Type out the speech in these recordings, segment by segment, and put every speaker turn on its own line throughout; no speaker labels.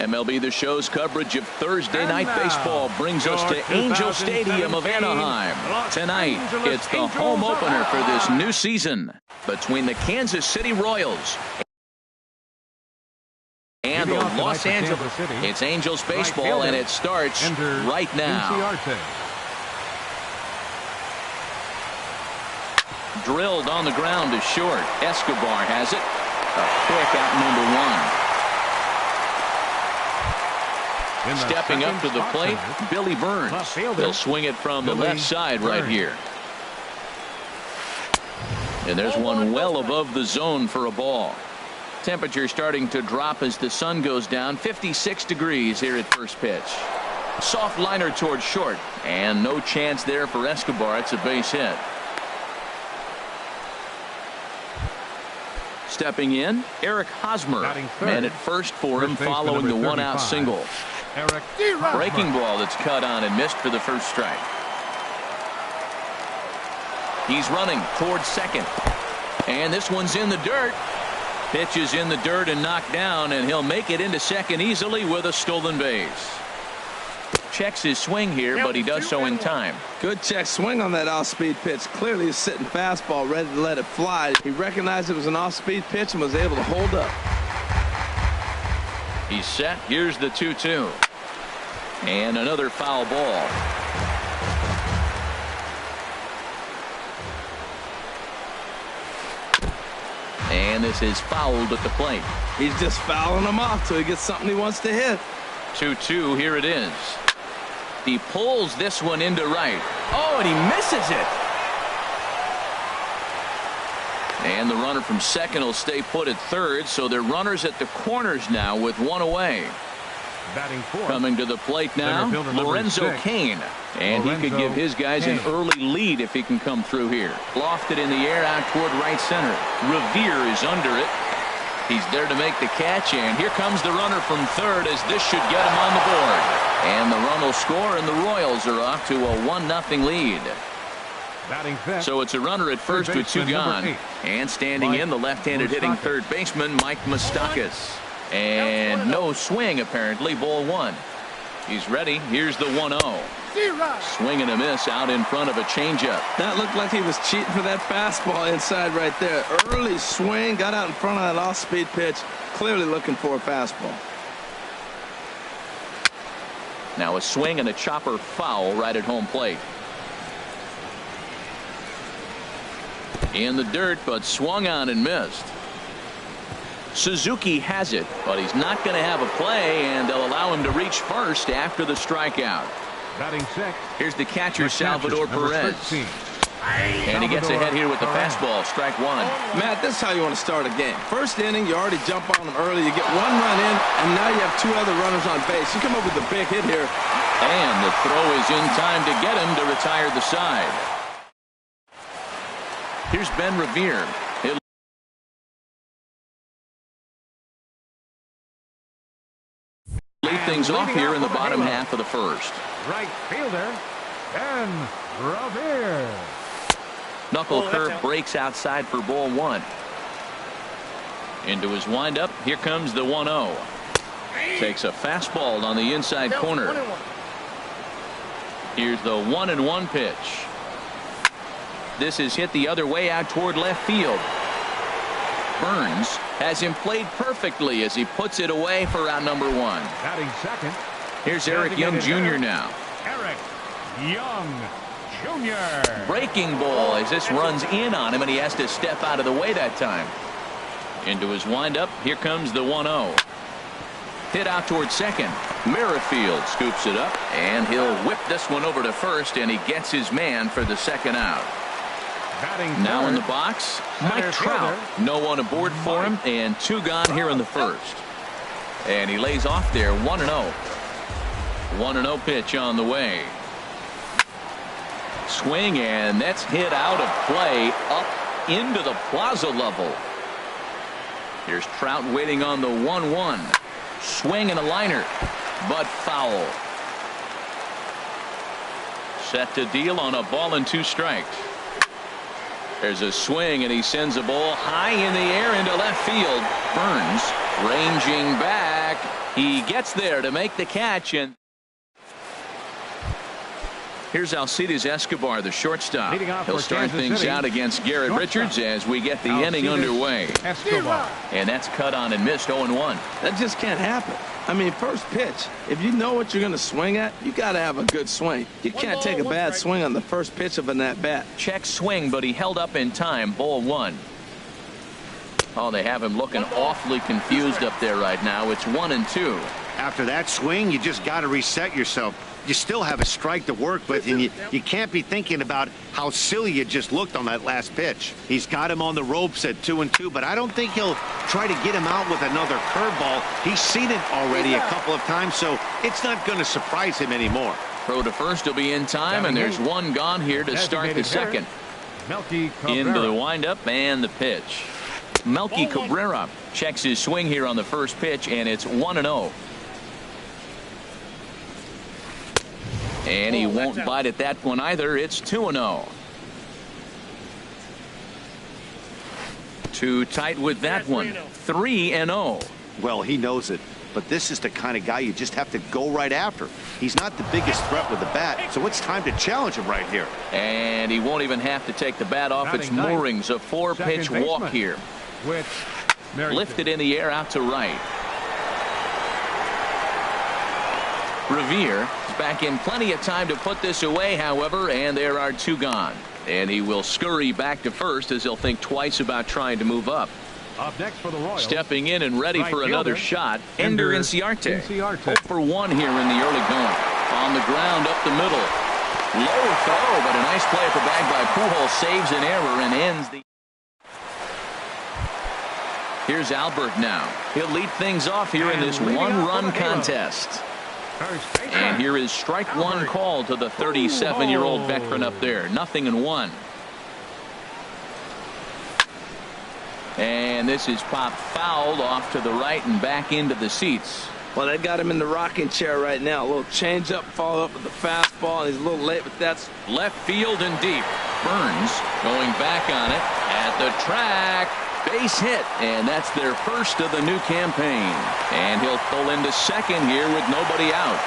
MLB The Show's coverage of Thursday Night Baseball brings us to Angel Stadium of Anaheim. Tonight, it's the home opener for this new season between the Kansas City Royals and the Los Angeles. It's Angels baseball, and it starts right now. Drilled on the ground to short. Escobar has it. A pick out number one. Stepping up to the plate, Billy Burns. They'll swing it from the left side right here. And there's one well above the zone for a ball. Temperature starting to drop as the sun goes down. 56 degrees here at first pitch. Soft liner towards short, and no chance there for Escobar. It's a base hit. Stepping in, Eric Hosmer. Man at first for him following the one-out single. Breaking ball that's cut on and missed for the first strike. He's running towards second. And this one's in the dirt. Pitch is in the dirt and knocked down, and he'll make it into second easily with a stolen base. Checks his swing here, but he does so in time.
Good check swing on that off-speed pitch. Clearly he's sitting fastball, ready to let it fly. He recognized it was an off-speed pitch and was able to hold up.
He's set. Here's the 2-2. And another foul ball. And this is fouled at the plate.
He's just fouling him off till he gets something he wants to hit.
2-2, here it is. He pulls this one into right. Oh, and he misses it. And the runner from second will stay put at third, so they're runners at the corners now with one away. Coming to the plate now, Lorenzo Cain. And he could give his guys an early lead if he can come through here. Lofted in the air out toward right center. Revere is under it. He's there to make the catch, and here comes the runner from third as this should get him on the board. And the run will score, and the Royals are off to a 1-0 lead. So it's a runner at first with two gone. And standing in, the left-handed hitting third baseman, Mike Moustakas. And no swing, apparently. Ball one. He's ready. Here's the 1-0. Swing and a miss out in front of a changeup.
That looked like he was cheating for that fastball inside right there. Early swing, got out in front of that off-speed pitch. Clearly looking for a fastball.
Now a swing and a chopper foul right at home plate. In the dirt, but swung on and missed. Suzuki has it, but he's not going to have a play, and they'll allow him to reach first after the strikeout. Here's the catcher, Salvador Perez. And he gets ahead here with the fastball, strike one.
Matt, this is how you want to start a game. First inning, you already jump on them early. You get one run in, and now you have two other runners on base. You come up with a big hit here.
And the throw is in time to get him to retire the side. Here's Ben Revere. Lead things off here in the bottom half of the first.
Right fielder, Ben Revere.
Knuckle curve breaks outside for ball one. Into his windup. Here comes the 1-0. Takes a fastball on the inside corner. Here's the 1-1 pitch. This is hit the other way out toward left field. Burns has him played perfectly as he puts it away for out number one.
Batting second.
Here's Eric Young Jr. now.
Eric Young Jr.
Breaking ball as this runs in on him, and he has to step out of the way that time. Into his windup. Here comes the 1-0. Hit out toward second. Merrifield scoops it up, and he'll whip this one over to first, and he gets his man for the second out. Now in the box, Mike Trout. No one aboard for him, and two gone here in the first. And he lays off there. 1-0. 1-0 pitch on the way. Swing, and that's hit out of play up into the plaza level. Here's Trout waiting on the 1-1. Swing and a liner, but foul. Set to deal on a ball and two strikes. There's a swing, and he sends a ball high in the air into left field. Burns ranging back, He gets there to make the catch, and here's Alcides Escobar, the shortstop. He'll start things out against Garrett Richards as we get the inning underway.
Escobar.
And that's cut on and missed 0-1.
That just can't happen. I mean, first pitch, if you know what you're going to swing at, you got to have a good swing. You can't take a bad swing on the first pitch of an at-bat.
Check swing, but he held up in time. Ball 1. Oh, they have him looking awfully confused up there right now. It's 1-2.
After that swing, you just got to reset yourself. You still have a strike to work with, and you can't be thinking about how silly you just looked on that last pitch. He's got him on the ropes at 2-2, but I don't think he'll try to get him out with another curveball. He's seen it already a couple of times, so it's not going to surprise him anymore.
Throw to first will be in time, and there's one gone here to start the second. Into the windup and the pitch. Melky Cabrera checks his swing here on the first pitch, and it's 1-0. And he won't bite at that one either. It's 2-0. Too tight with that one. 3-0.
Well, he knows it, but this is the kind of guy you just have to go right after. He's not the biggest threat with the bat, so it's time to challenge him right here.
And he won't even have to take the bat off its moorings. A 4-pitch walk here. Lifted in the air out to right. Revere is back in plenty of time to put this away, however, and there are 2 gone. And he will scurry back to first as he'll think twice about trying to move up.
Up next for the Royals.
Stepping in and ready for another shot, Ender Inciarte. 0-for-1 here in the early going. On the ground up the middle. Low throw, but a nice play at the bag by Pujols. Saves an error and ends the... Here's Albert now. He'll lead things off here in this one-run contest. And here is strike one called to the 37-year-old veteran up there. 0-1. And this is popped fouled off to the right and back into the seats.
Well, they got him in the rocking chair right now. A little changeup, followed up with the fastball, and he's a little late with that.
Left field and deep. Burns going back on it at the track. Base hit, and that's their first of the new campaign. And he'll pull into second here with nobody out.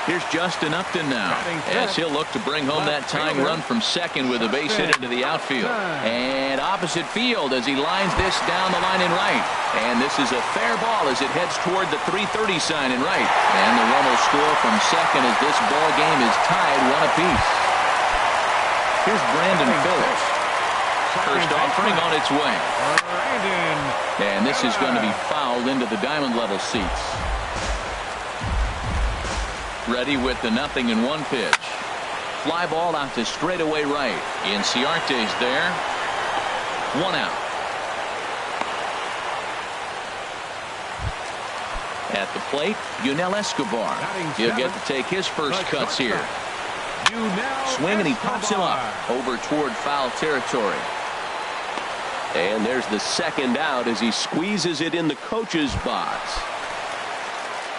Here's Justin Upton now, as he'll look to bring home that tying run from second with a base hit into the outfield. And opposite field as he lines this down the line in right. And this is a fair ball as it heads toward the 330 sign in right. And the run will score from second as this ball game is tied 1 apiece. Here's Brandon Phillips. First offering on its way. And this is going to be fouled into the diamond level seats. Ready with the 0-1 pitch. Fly ball out to straightaway right. Inciarte's there. 1 out. At the plate, Yunel Escobar. He'll get to take his first cuts here. Swing and he pops him up over toward foul territory. And there's the second out as he squeezes it in the coach's box.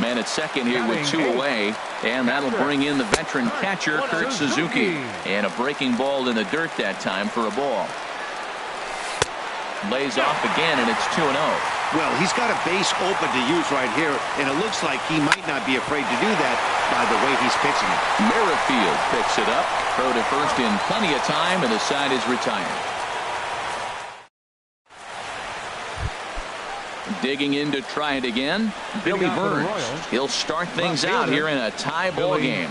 Man at second here with 2 away, and that'll bring in the veteran catcher Kurt Suzuki. And a breaking ball in the dirt that time for a ball. Lays off again, and it's 2-0.
Well, he's got a base open to use right here, and it looks like he might not be afraid to do that by the way he's pitching it.
Merrifield picks it up. Throw to first in plenty of time, and the side is retired. Digging in to try it again, Billy Burns. He'll start things out here in a tie ball game.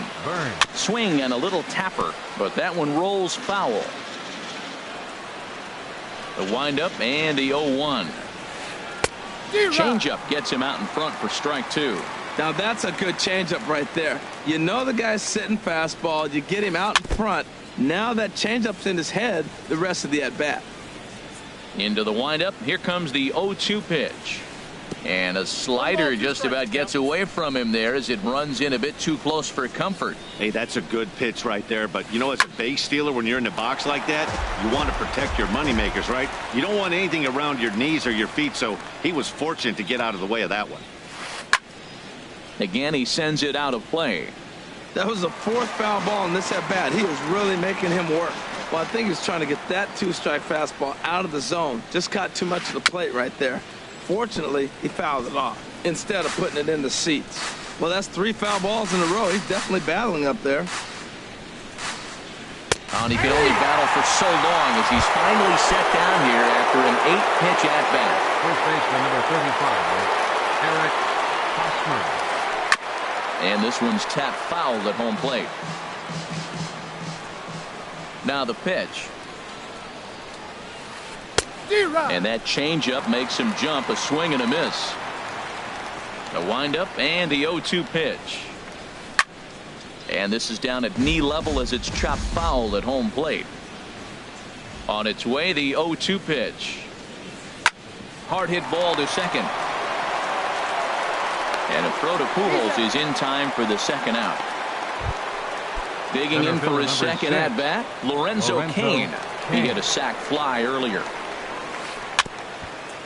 Swing and a little tapper, but that one rolls foul. The windup and the 0-1. Changeup gets him out in front for strike 2.
Now that's a good changeup right there. You know the guy's sitting fastball. You get him out in front. Now that changeup's in his head the rest of the at-bat.
Into the windup. Here comes the 0-2 pitch. And a slider just about gets away from him there as it runs in a bit too close for comfort.
Hey, that's a good pitch right there. But, you know, as a base stealer, when you're in the box like that, you want to protect your moneymakers, right? You don't want anything around your knees or your feet, so he was fortunate to get out of the way of that one.
Again, he sends it out of play.
That was the 4th foul ball in this at-bat. He was really making him work. Well, I think he was trying to get that 2-strike fastball out of the zone. Just caught too much of the plate right there. Unfortunately, he fouled it off instead of putting it in the seats. Well, that's 3 foul balls in a row. He's definitely battling up there.
And he can only battle for so long as he's finally set down here after an 8-pitch at-bat.
First baseman number 35, Eric Hosmer.
And this one's tapped foul at home plate. Now the pitch. And that changeup makes him jump. A swing and a miss. A windup and the 0-2 pitch. And this is down at knee level as it's chopped foul at home plate. On its way, the 0-2 pitch. Hard hit ball to second. And a throw to Pujols is in time for the second out. Digging in for his second at bat, Lorenzo Cain. He hit a sac fly earlier.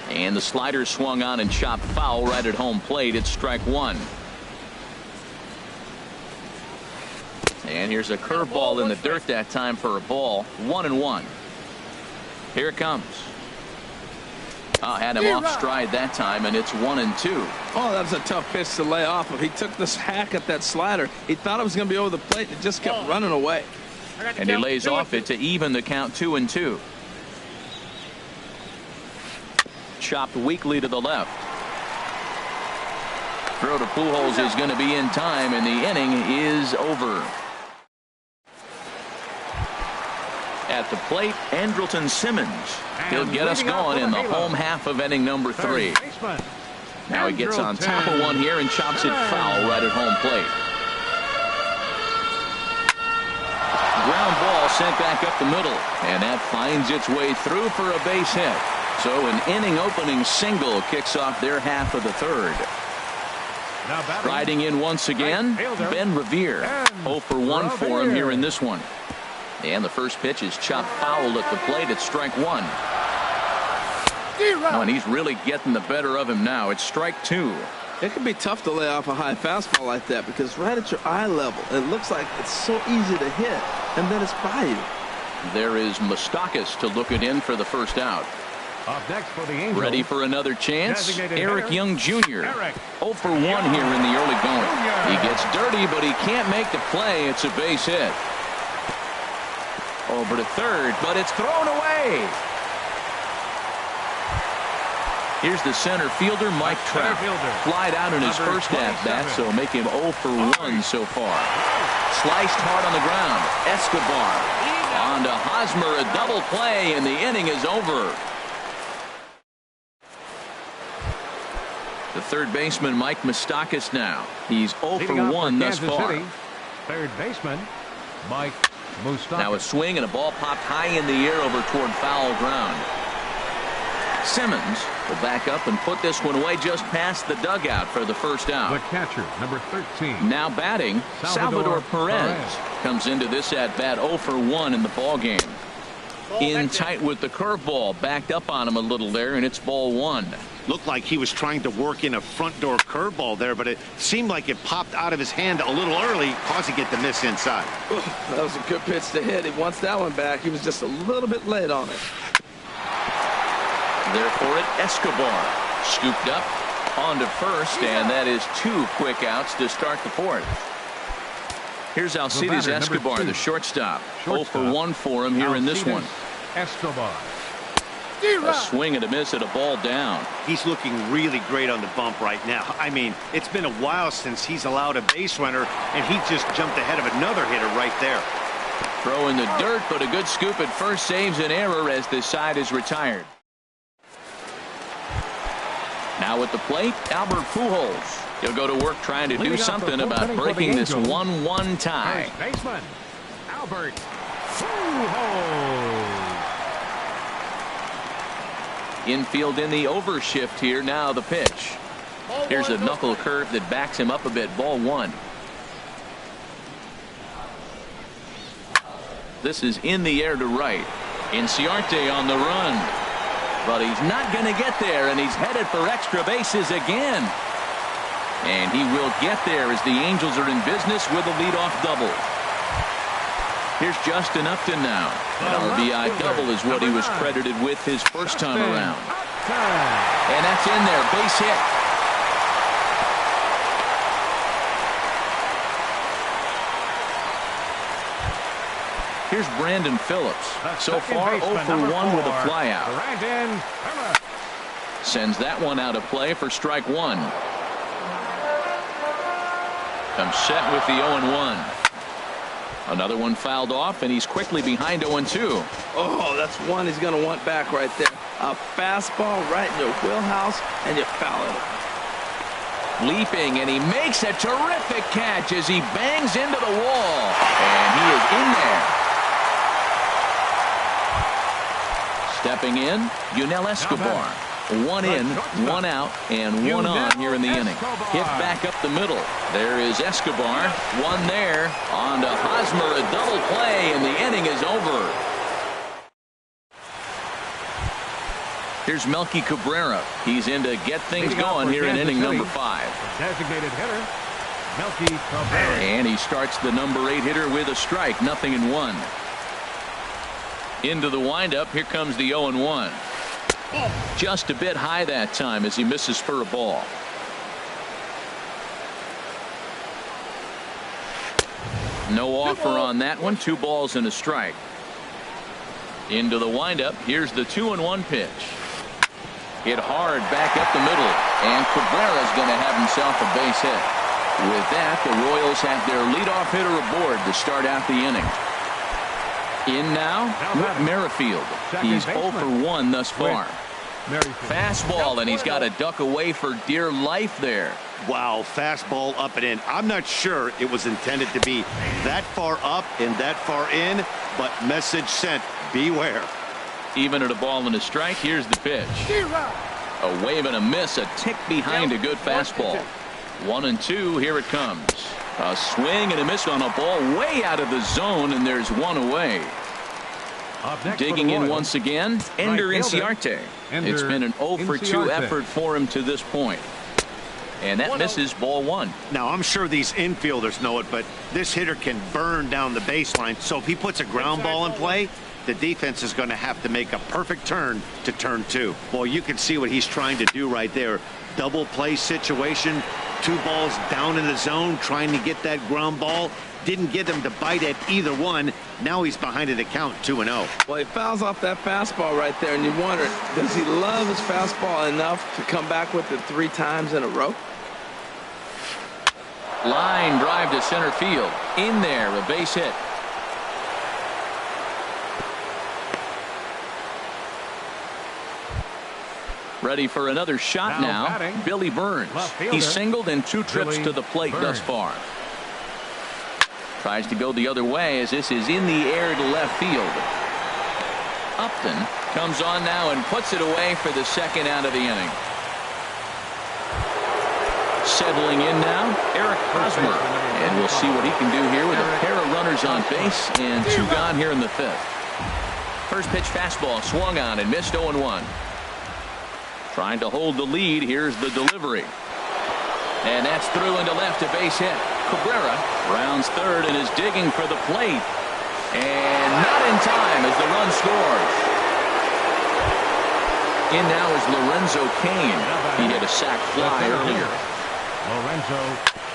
And the slider swung on and chopped foul right at home plate. It's strike one. And here's a curveball in the dirt that time for a ball. 1-1. Here it comes. Had him off stride that time, and it's 1-2.
Oh, that was a tough pitch to lay off of. He took this hack at that slider. He thought it was going to be over the plate, and it just kept running away.
And he lays off it to even the count 2-2. Chopped weakly to the left. Throw to Pujols is going to be in time, and the inning is over. At the plate, Andrelton Simmons. He'll get us going in the home half of inning number 3. Now he gets on top of one here and chops it foul right at home plate. Ground ball sent back up the middle, and that finds its way through for a base hit. So an inning opening single kicks off their half of the third. Riding in once again, Ben Revere. 0 for 1 for him here in this one. And the first pitch is chopped foul at the plate. It's strike one. Oh, and he's really getting the better of him now. It's strike two.
It can be tough to lay off a high fastball like that because right at your eye level, it looks like it's so easy to hit, and then it's by you.
There is Moustakas to look it in for the first out.
Up next for the Angels.
Ready for another chance? Eric Young Jr. 0 for 1 here in the early going. He gets dirty, but he can't make the play. It's a base hit. Over to third, but it's thrown away. Here's the center fielder, Mike Trout. Flied out in his first at-bat, so make him 0 for 1 so far. Sliced hard on the ground. Escobar. On to Hosmer, a double play, and the inning is over. The third baseman, Mike Moustakas now. He's 0 for 1 thus far.
Third baseman, Mike Moustakas.
Now a swing and a ball popped high in the air over toward foul ground. Simmons will back up and put this one away just past the dugout for the first out.
The catcher, number 13.
Now batting, Salvador Perez comes into this at bat 0 for 1 in the ball game. In tight with the curveball, backed up on him a little there, and it's ball one.
Looked like he was trying to work in a front door curveball there, but it seemed like it popped out of his hand a little early, causing it to miss inside.
That was a good pitch to hit. He wants that one back. He was just a little bit late on it.
There for it, Escobar. Scooped up onto first, and that is 2 quick outs to start the fourth. Here's Alcides Escobar, the shortstop. 0 for 1 for him here in this one.
Escobar.
A swing and a miss at a ball down.
He's looking really great on the bump right now. I mean, it's been a while since he's allowed a base runner, and he just jumped ahead of another hitter right there.
Throw in the dirt, but a good scoop at first saves an error as this side is retired. Now at the plate, Albert Pujols. He'll go to work trying to do something about breaking this 1-1 tie.
First baseman, Albert Pujols.
Infield in the overshift here. Now the pitch. Here's a knuckle curve that backs him up a bit. Ball one. This is in the air to right. Inciarte on the run. But he's not going to get there, and he's headed for extra bases again. And he will get there as the Angels are in business with a leadoff double. Here's Justin Upton now. An RBI double is what he was credited with his first time around. And that's in there. Base hit. Here's Brandon Phillips. So far, 0 for 1 with a flyout. Sends that one out of play for strike one. Comes set with the 0-1. Another one fouled off, and he's quickly behind 0-2.
Oh, that's one he's going to want back right there. A fastball right in your wheelhouse, and you foul it.
Leaping, and he makes a terrific catch as he bangs into the wall. And he is in there. Stepping in, Yunel Escobar. One in, one out, and one on here in the inning. Hit back up the middle. There is Escobar. One there. On to Hosmer, a double play, and the inning is over. Here's Melky Cabrera. He's in to get things going here in inning number 5.
Designated hitter, Melky Cabrera.
And he starts the number 8 hitter with a strike. 0-1. Into the windup. Here comes the 0-1. Just a bit high that time as he misses for a ball. No offer on that one. 2 balls and a strike. Into the windup. Here's the 2-1 pitch. Hit hard back up the middle. And Cabrera's going to have himself a base hit. With that, the Royals have their leadoff hitter aboard to start out the inning. In now, Whit Merrifield. He's 0 for 1 thus far. Fastball, and he's got to duck away for dear life there.
Wow, fastball up and in. I'm not sure it was intended to be that far up and that far in, but message sent, beware.
Even at a ball and a strike, here's the pitch. A wave and a miss, a tick behind a good fastball. 1-2, here it comes. A swing and a miss on a ball way out of the zone, and there's one away. Digging in once again, Ender Inciarte. It's been an 0 for 2 effort for him to this point. And that misses ball 1.
Now, I'm sure these infielders know it, but this hitter can burn down the baseline. So if he puts a ground ball in play, the defense is going to have to make a perfect turn to turn 2. Boy, you can see what he's trying to do right there. Double play situation. 2 balls down in the zone, trying to get that ground ball. Didn't get him to bite at either one. Now he's behind in the count, 2-0.
Well, he fouls off that fastball right there, and you wonder, does he love his fastball enough to come back with it 3 times in a row?
Line drive to center field. In there, a base hit. Ready for another shot now. Billy Burns. He's singled in 2 trips to the plate thus far. Tries to go the other way as this is in the air to left field. Upton comes on now and puts it away for the second out of the inning. Settling in now, Eric Hosmer. And we'll see what he can do here with a pair of runners on base and 2 gone here in the 5th. First pitch fastball swung on and missed 0-1. Trying to hold the lead. Here's the delivery. And that's through into left, a base hit. Cabrera rounds third and is digging for the plate. And not in time as the run scores. In now is Lorenzo Cain. He hit a sac fly earlier.
Lorenzo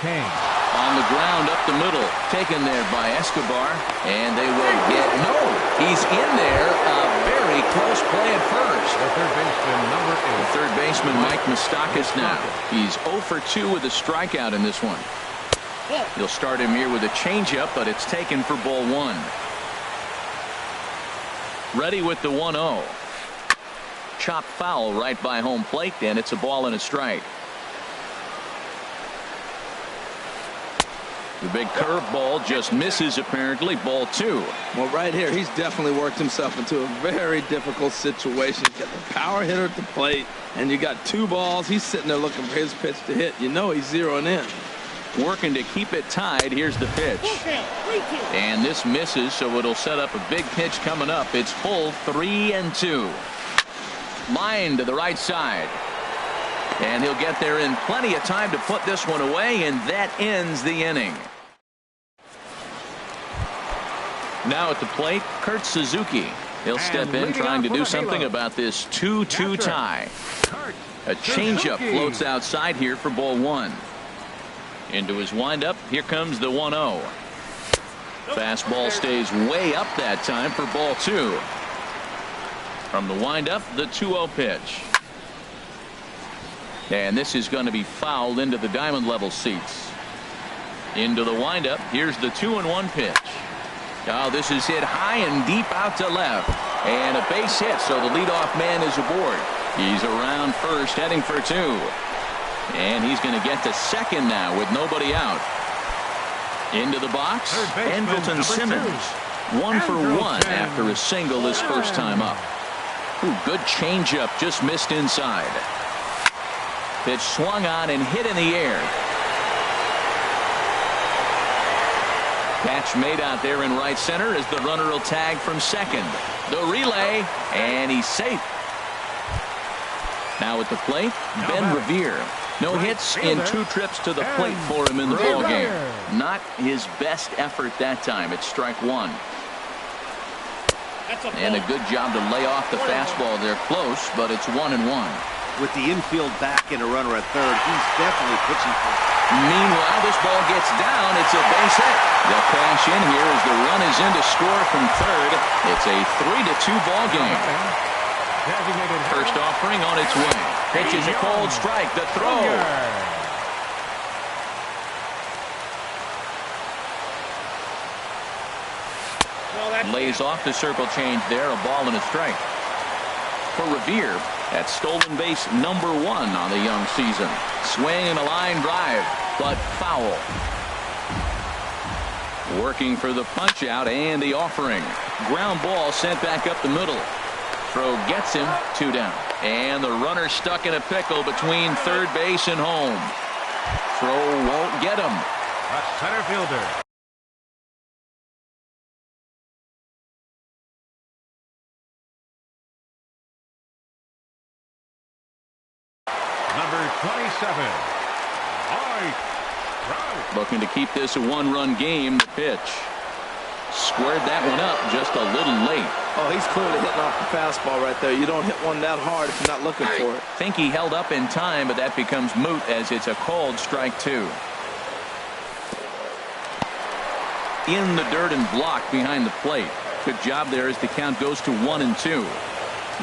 Cain.
On the ground up the middle. Taken there by Escobar. And they will get no. He's in there. A very close play at first.
The third baseman, number 8.
The third baseman, Mike Moustakas now. He's 0 for 2 with a strikeout in this one. He'll start him here with a changeup, but it's taken for ball 1. Ready with the 1-0. Chop foul right by home plate, and it's a ball and a strike. The big curveball just misses, apparently. Ball 2.
Well, right here, he's definitely worked himself into a very difficult situation. You got the power hitter at the plate, and you got 2 balls. He's sitting there looking for his pitch to hit. You know he's zeroing in.
Working to keep it tied. Here's the pitch. And this misses, so it'll set up a big pitch coming up. It's full 3-2. Line to the right side. And he'll get there in plenty of time to put this one away, and that ends the inning. Now at the plate, Kurt Suzuki. He'll step in trying to do something about this 2-2 tie. A changeup floats outside here for ball one. Into his windup. Here comes the 1-0. Fastball stays way up that time for ball two. From the windup, the 2-0 pitch. And this is going to be fouled into the diamond level seats. Into the windup. Here's the 2-1 pitch. Oh, this is hit high and deep out to left. And a base hit, so the leadoff man is aboard. He's around first, heading for two. And he's going to get to second now with nobody out. Into the box, Andrelton Simmons. 1 for 1 after a single his first time up. Ooh, good changeup, just missed inside. Pitch swung on and hit in the air. Catch made out there in right center as the runner will tag from second. The relay, and he's safe. Now at the plate, Ben Revere. No hits in 2 trips to the plate for him in the ball game. Not his best effort that time. It's strike one. And a good job to lay off the fastball there close, but it's 1-1.
With the infield back and a runner at third, he's definitely pitching for.
Meanwhile, this ball gets down. It's a base hit. They'll cash in here as the run is in to score from third. It's a 3-2 ball game. First offering on its way. Pitch is a cold strike. The throw. Lays off the circle change there. A ball and a strike. For Revere, that's stolen base number 1 on the young season. Swing and a line drive, but foul. Working for the punch out and the offering. Ground ball sent back up the middle. Throw gets him, 2 down. And the runner stuck in a pickle between third base and home. Throw won't get him.
A center fielder. Number 27, Mike Trout.
Looking to keep this a 1-run game. The pitch. Squared that one up just a little late.
Oh, he's clearly hitting off the fastball right there. You don't hit one that hard if you're not looking for it.
Think he held up in time, but that becomes moot as it's a called strike 2. In the dirt and blocked behind the plate. Good job there as the count goes to 1-2.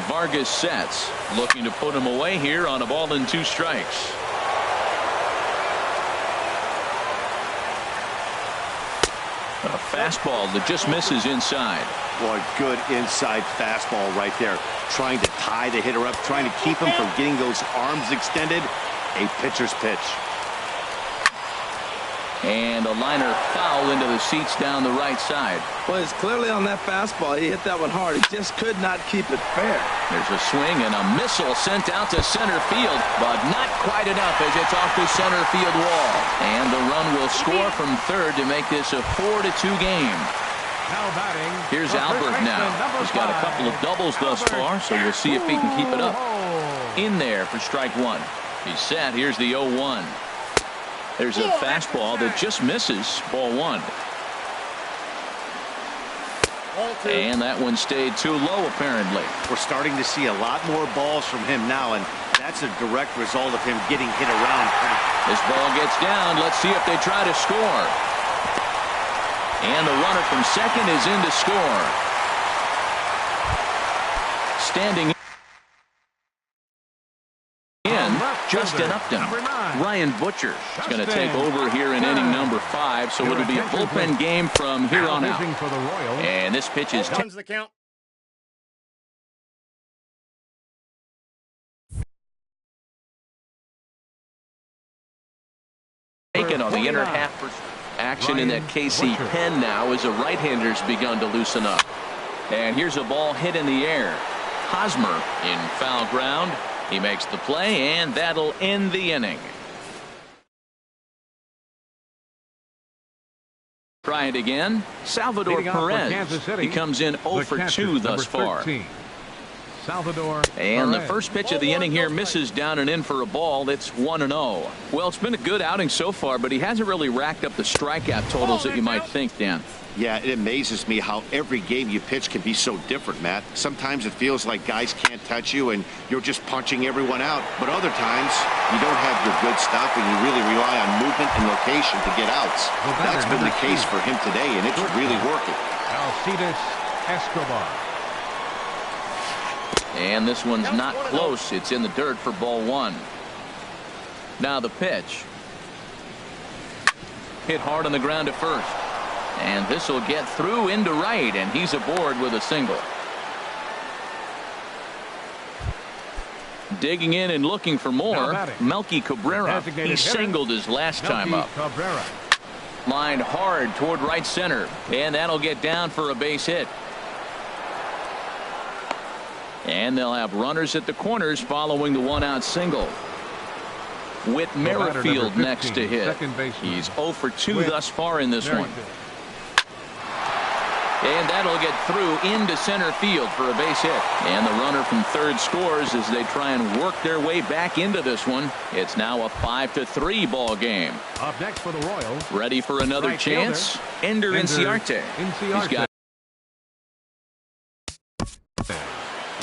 Vargas sets, looking to put him away here on a ball and 2 strikes. A fastball that just misses inside.
Boy, good inside fastball right there. Trying to tie the hitter up, trying to keep him from getting those arms extended. A pitcher's pitch.
And a liner foul into the seats down the right side.
Well, it's clearly on that fastball. He hit that one hard. He just could not keep it fair.
There's a swing and a missile sent out to center field, but not quite enough as it's off the center field wall. And the run will score from third to make this a 4-2 game.
Now batting.
Here's Albert now. He's got a couple of doubles thus far, so we'll see if he can keep it up. In there for strike 1. He's set. Here's the 0-1. There's a fastball that just misses ball 1. And that one stayed too low apparently.
We're starting to see a lot more balls from him now, and that's a direct result of him getting hit around.
This ball gets down. Let's see if they try to score. And the runner from second is in to score. Standing in, Justin Upton. Ryan Butcher is going to take over here in inning number 5, so it'll be a bullpen game from here on out. And this pitch is
Comes the count.
taken on the inner half. Action in that KC pen now as a right-hander's begun to loosen up. And here's a ball hit in the air. Hosmer in foul ground. He makes the play, and that'll end the inning. Try it again. Salvador Perez. He comes in 0 for 2 thus far. And the first pitch of the inning here misses down and in for a ball. It's 1-0. Well, it's been a good outing so far, but he hasn't really racked up the strikeout totals that you might think, Dan.
Yeah, it amazes me how every game you pitch can be so different, Matt. Sometimes it feels like guys can't touch you and you're just punching everyone out. But other times you don't have your good stuff and you really rely on movement and location to get outs. That's been the case for him today, and it's really working.
Escobar.
And this one's not close. It's in the dirt for ball one. Now the pitch. Hit hard on the ground to first. And this will get through into right, and he's aboard with a single. Digging in and looking for more, Melky Cabrera. He singled his last time up. Lined hard toward right center, and that'll get down for a base hit. And they'll have runners at the corners following the one-out single. Whit Merrifield next to hit. He's 0 for 2 thus far in this one. And that'll get through into center field for a base hit. And the runner from third scores as they try and work their way back into this one. It's now a 5-3 ball game.
Up next for the Royals.
Ready for another chance? Ender Inciarte. He's got.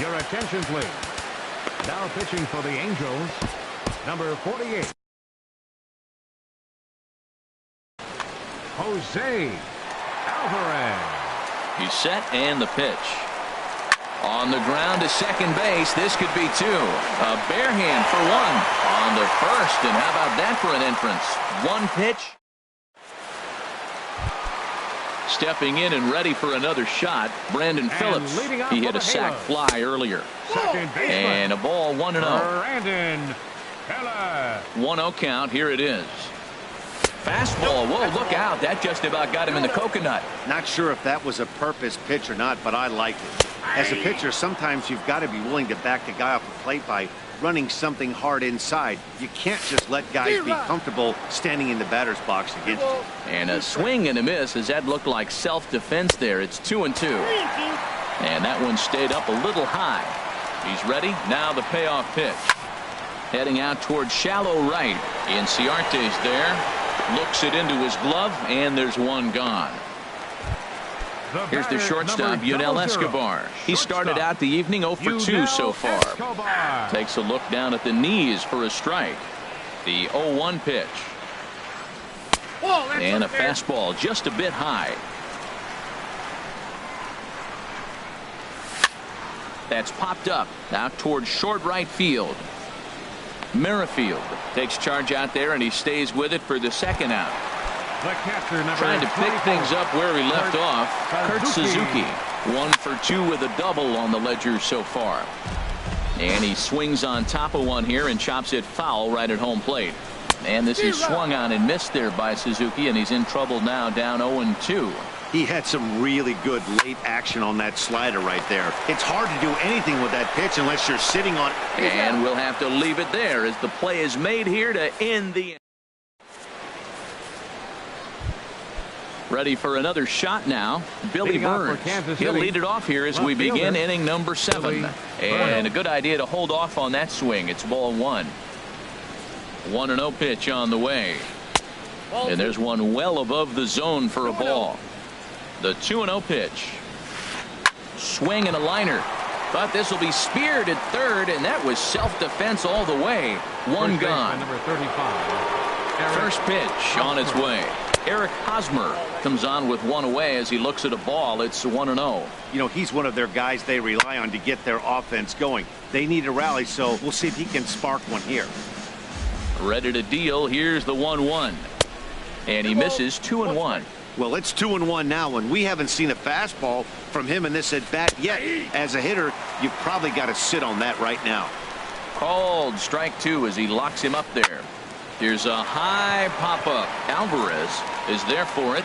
Your attention, please. Now pitching for the Angels, number 48. Jose Alvarez.
He's set, and the pitch. On the ground to second base. This could be two. A bare hand for one on the first. And how about that for an entrance? One pitch. Stepping in and ready for another shot, Brandon Phillips. He hit a sac fly earlier. And a ball, 1-0.
Brandon Phillips.
1-0 count. Here it is. Fastball. Whoa, look out. That just about got him in the coconut.
Not sure if that was a purpose pitch or not, but I like it. As a pitcher, sometimes you've got to be willing to back the guy off the plate by running something hard inside. You can't just let guys be comfortable standing in the batter's box against you.
And a swing and a miss as that looked like self-defense there. It's 2-2. And that one stayed up a little high. He's ready. Now the payoff pitch. Heading out towards shallow right. Inciarte's there. Looks it into his glove, and there's one gone. Here's the shortstop, Yunel Escobar. He started out the evening 0 for 2 so far. Takes a look down at the knees for a strike. The 0-1 pitch. And a fastball just a bit high. That's popped up out towards short right field. Merrifield takes charge out there, and he stays with it for the second out. Trying to pick things up where he left off. Kurt Suzuki, 1 for 2 with a double on the ledger so far. And he swings on top of one here and chops it foul right at home plate. And this is swung on and missed there by Suzuki, and he's in trouble now, down 0-2.
He had some really good late action on that slider right there. It's hard to do anything with that pitch unless you're sitting on it.
And we'll have to leave it there as the play is made here to end the. Ready for another shot now. Billy Burns. He'll lead it off here as we begin inning number 7. And a good idea to hold off on that swing. It's ball 1. 1-0 pitch on the way. And there's one well above the zone for a ball. The 2-0 pitch. Swing and a liner. But this will be speared at third, and that was self-defense all the way. One gone.
Number 35.
First pitch on its way. Eric Hosmer comes on with one away as he looks at a ball. It's 1-0.
You know, he's one of their guys they rely on to get their offense going. They need a rally, so we'll see if he can spark one here.
Ready to deal. Here's the 1-1. And he misses 2-1.
Well, it's 2-1 now, and we haven't seen a fastball from him in this at-bat yet. As a hitter, you've probably got to sit on that right now.
Called strike 2 as he locks him up there. Here's a high pop-up. Alvarez is there for it.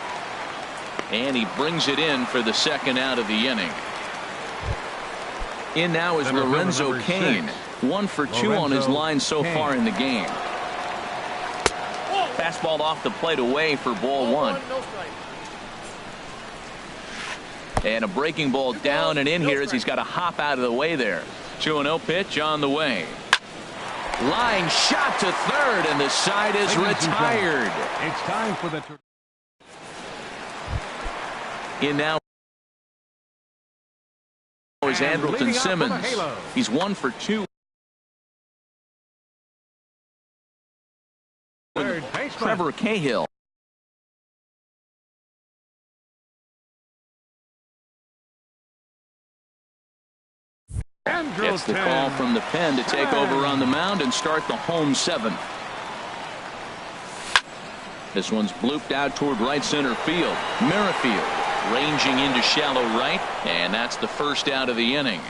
And he brings it in for the second out of the inning. In now is Lorenzo Cain. 1 for 2 on his line so far in the game. Fastball off the plate away for ball 1. And a breaking ball down and in here as he's got to hop out of the way there. 2-0 pitch on the way. Line shot to third, and the side is retired.
It's time for the
in now is Andrelton Simmons. He's 1 for 2. Trevor Cahill. Gets the call from the pen to take over on the mound and start the home 7th. This one's blooped out toward right center field. Merrifield ranging into shallow right, and that's the first out of the inning.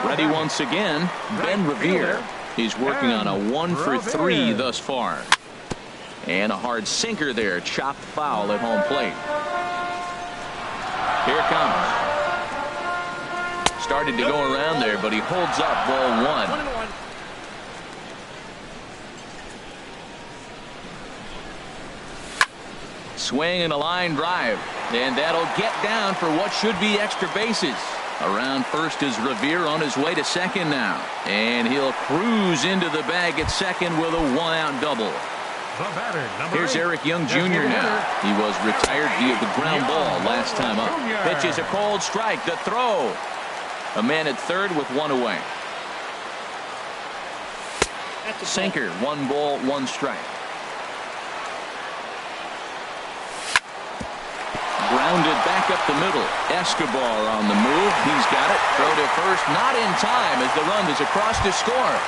Ready once again, Ben Revere. He's working on a 1 for 3 thus far. And a hard sinker there, chopped foul at home plate. Here it comes. Started to go around there, but he holds up ball 1. Swing and a line drive, and that'll get down for what should be extra bases. Around first is Revere on his way to second now, and he'll cruise into the bag at second with a 1-out double. Here's Eric Young Jr. now. He was retired via the ground ball last time up. Pitches a cold strike. The throw. A man at third with 1 away. Sinker. 1 ball, 1 strike. Grounded back up the middle. Escobar on the move. He's got it. Throw to first. Not in time as the run is across to score.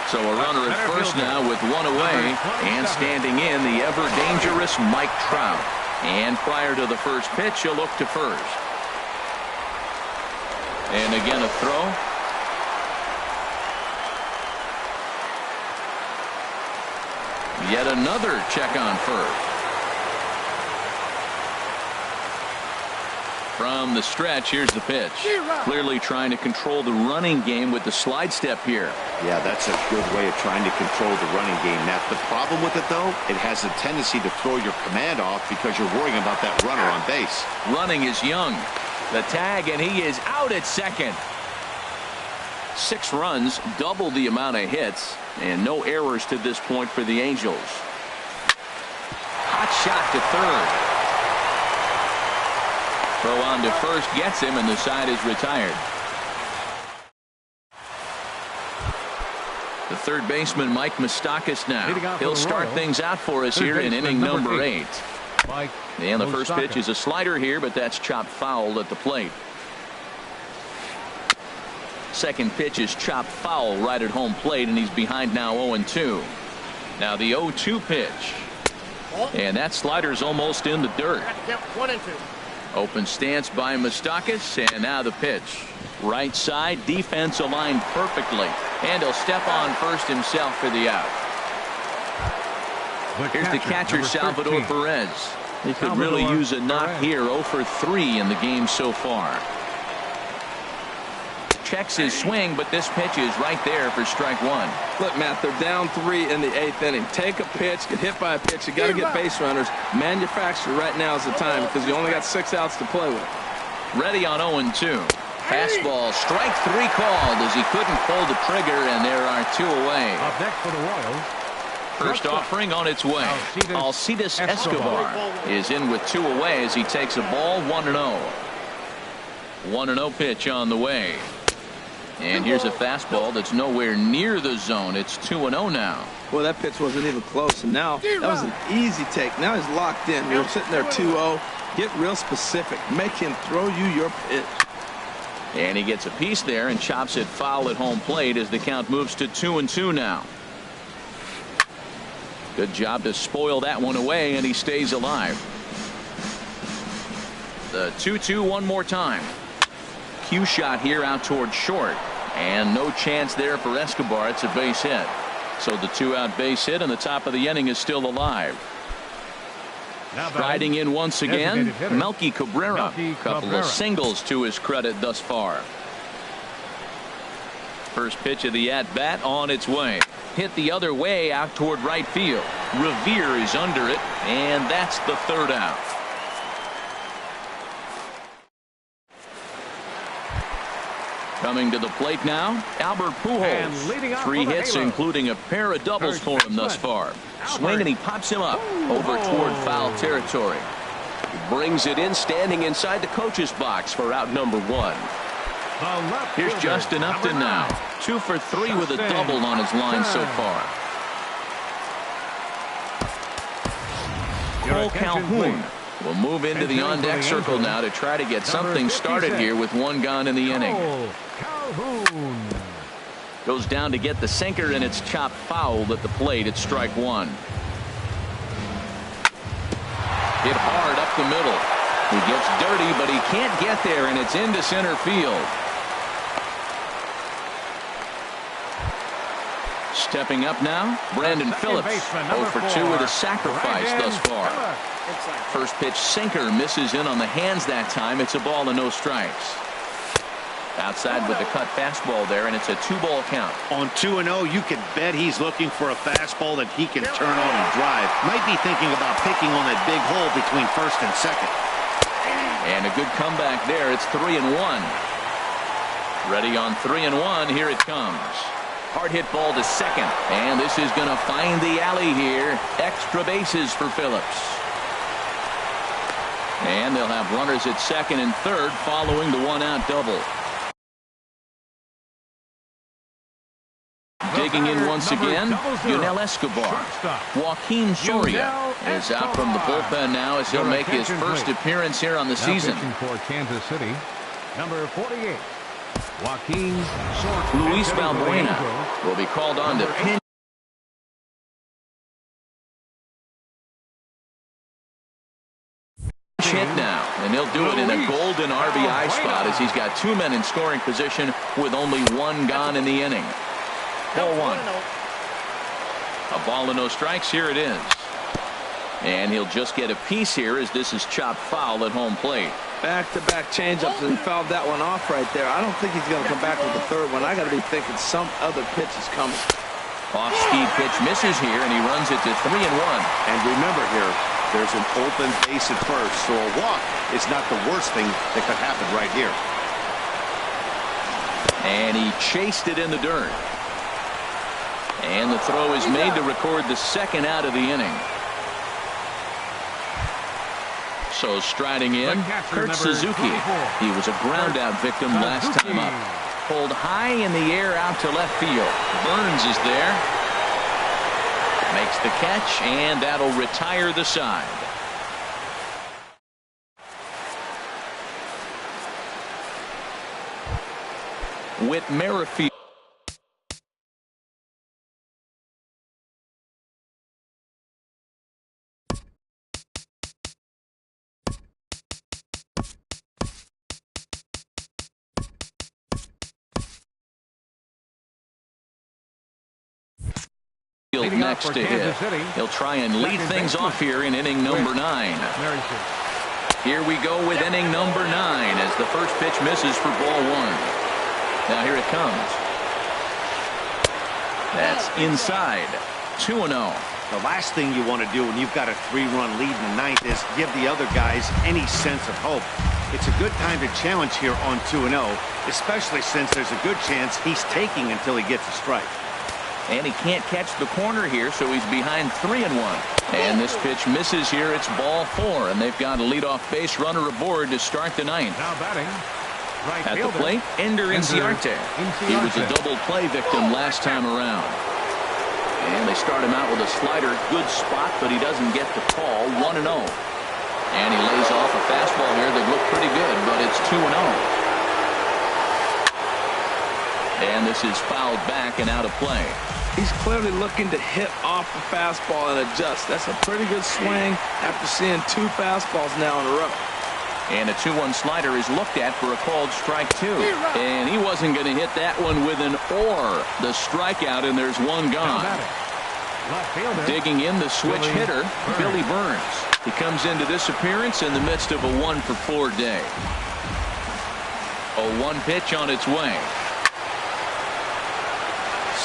So a runner at first now with 1 away. And standing in the ever dangerous Mike Trout. And prior to the first pitch, he'll look to first. And again a throw. Yet another check on first. From the stretch, here's the pitch. Clearly trying to control the running game with the slide step here.
Yeah, that's a good way of trying to control the running game. Now, the problem with it, though, it has a tendency to throw your command off because you're worrying about that runner on base.
Running is Young. The tag, and he is out at second. 6 runs, double the amount of hits, and no errors to this point for the Angels. Hot shot to third. Throw on to first gets him, and the side is retired. The third baseman, Mike Moustakas, now. He'll start things out for us here in inning number 8. And the first pitch is a slider here, but that's chopped foul at the plate. Second pitch is chopped foul right at home plate, and he's behind now 0-2. Now the 0-2 pitch. And that slider's almost in the dirt.
1-2.
Open stance by Moustakas, and now the pitch. Right side, defense aligned perfectly, and he'll step on first himself for the out. Here's the catcher, Salvador Perez. He could really use a knock here. 0 for 3 in the game so far. Checks his swing, but this pitch is right there for strike 1.
Look, Matt, they're down 3 in the 8th inning. Take a pitch, get hit by a pitch. You got to get base runners. Manufacture right now is the time because you only got 6 outs to play with.
Ready on 0-2. Fastball, strike 3 called as he couldn't pull the trigger, and there are 2 away.
Up next for the Royals.
First offering on its way. Alcides Escobar is in with 2 away as he takes a ball 1-0. 1-0 pitch on the way. And here's a fastball that's nowhere near the zone. It's 2-0 now.
Well, that pitch wasn't even close, and now that was an easy take. Now he's locked in. You're sitting there 2-0. Get real specific. Make him throw you your pitch.
And he gets a piece there and chops it foul at home plate as the count moves to 2-2 now. Good job to spoil that one away, and he stays alive. The 2-2 one more time. Cue shot here out toward short, and no chance there for Escobar. It's a base hit. So the 2-out base hit, and the top of the inning is still alive. Striding in once again, Melky Cabrera. Couple of singles to his credit thus far. First pitch of the at-bat on its way. Hit the other way out toward right field. Revere is under it, and that's the 3rd out. Coming to the plate now, Albert Pujols. 3 hits, including a pair of doubles for him thus far. Swing, and he pops him up over toward foul territory.
He brings it in, standing inside the coach's box for out number 1.
Here's Justin Upton now. 2 for 3 with a double on his line so far. Cole Calhoun will move into the on-deck circle now to try to get something started here with 1 gone in the inning. Goes down to get the sinker, and it's chopped foul at the plate at strike 1. Hit hard up the middle. He gets dirty, but he can't get there, and it's into center field. Stepping up now, Brandon Phillips. 0 for 2 with a sacrifice thus far. First pitch sinker misses in on the hands that time. It's a ball and no strikes. Outside with the cut fastball there, and it's a 2-ball count.
On 2-0, you can bet he's looking for a fastball that he can turn on and drive. Might be thinking about picking on that big hole between first and second.
And a good comeback there. It's 3-1. Ready on 3-1. Here it comes. Hard hit ball to second, and this is going to find the alley here. Extra bases for Phillips. And they'll have runners at second and third following the 1-out double. Digging in once again, Yunel Escobar. Joaquin Soria is out from the bullpen now as he'll make his first appearance here on the season.
For Kansas City, number 48, Joaquin Soria.
Luis Valbuena will be called on to pinch hit now, and he'll do it in a golden RBI spot as he's got 2 men in scoring position with only 1 gone in the inning. Ball 1. A ball and no strikes. Here it is. And he'll just get a piece here as this is chopped foul at home plate.
Back-to-back changeups, and fouled that one off right there. I don't think he's going to come back with the third one. I got to be thinking some other pitch is coming.
Off-speed pitch misses here, and he runs it to 3-1.
And remember here, there's an open base at first, so a walk is not the worst thing that could happen right here.
And he chased it in the dirt. And the throw is made to record the 2nd out of the inning. So striding in, Kurt Suzuki. He was a ground out victim last time up. Pulled high in the air out to left field. Burns is there. Makes the catch, and that'll retire the side. Whit Merrifield. Next to hit. He'll try and lead things off here in inning number 9. Here we go with inning number 9 as the first pitch misses for ball 1. Now here it comes. That's inside. 2-0.
The last thing you want to do when you've got a 3-run lead in the 9th is give the other guys any sense of hope. It's a good time to challenge here on 2-0, especially since there's a good chance he's taking until he gets a strike.
And he can't catch the corner here, so he's behind 3-1. And this pitch misses here. It's ball 4, and they've got a leadoff base runner aboard to start the 9th.
Now batting, right
at the plate, Ender Inciarte. He was a double play victim last time around. And they start him out with a slider. Good spot, but he doesn't get the call. 1-0. And he lays off a fastball here that looked pretty good, but it's 2-0. And this is fouled back and out of play.
He's clearly looking to hit off the fastball and adjust. That's a pretty good swing after seeing 2 fastballs now in a row.
And a 2-1 slider is looked at for a called strike 2. And he wasn't going to hit that one with an or. The strikeout, and there's 1 gone. Digging in, the switch hitter, Billy Burns. He comes into this appearance in the midst of a 1-for-4 day. A 1 pitch on its way.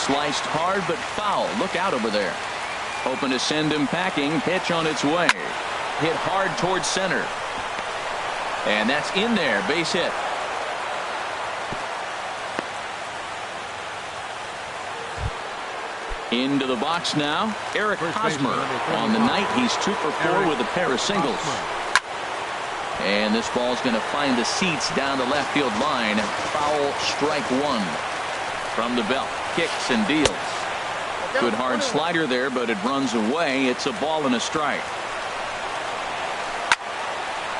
Sliced hard but foul. Look out over there. Hoping to send him packing. Pitch on its way. Hit hard towards center. And that's in there. Base hit. Into the box now, Eric Hosmer. On the night, he's 2 for 4 with a pair of singles. And this ball's going to find the seats down the left field line. Foul, strike 1. From the belt, kicks and deals. Good hard slider there, but it runs away. It's a ball and a strike.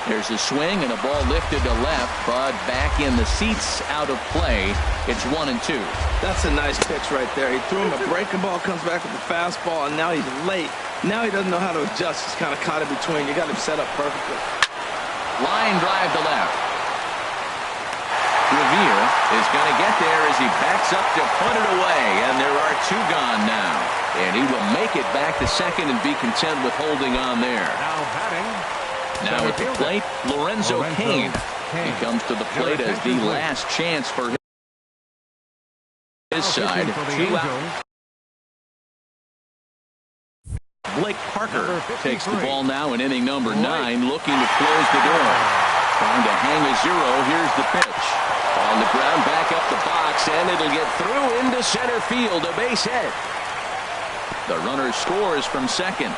There's a swing and a ball lifted to left, but back in the seats, out of play. It's 1-2.
That's a nice pitch right there. He threw him a breaking ball, comes back with the fastball, and now he's late. Now he doesn't know how to adjust. He's kind of caught in between. You got him set up perfectly.
Line drive to left. Revere is going to get there as he backs up to put it away, and there are 2 gone now. And he will make it back to second and be content with holding on there.
Now batting.
Now at the plate, Lorenzo Cain. He comes to the plate as the last chance for his side. 2 out. Blake Parker takes the ball now in inning number 9, looking to close the door. Trying to hang a 0. Here's the pitch. On the ground, back up the box, and it'll get through into center field, a base hit. The runner scores from second.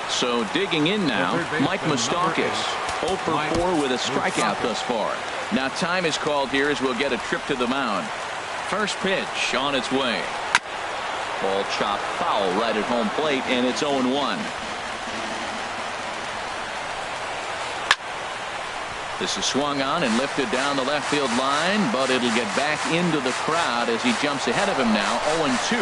So digging in now, Mike Moustakas, 0 for 4 with a strikeout thus far. Now time is called here as we'll get a trip to the mound. First pitch on its way. Ball chopped foul right at home plate, and it's 0-1. This is swung on and lifted down the left field line, but it'll get back into the crowd as he jumps ahead of him now. 0-2.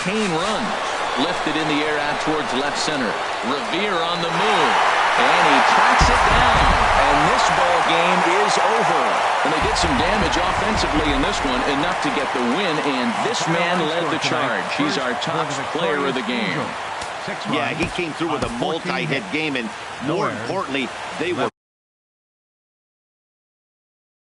Cain runs. Lifted in the air out towards left center. Revere on the move. And he tracks it down. And this ball game is over. And they did some damage offensively in this one, enough to get the win. And this man led the charge. He's our top player of the game.
Yeah, he came through with a multi-hit game, and more importantly, they were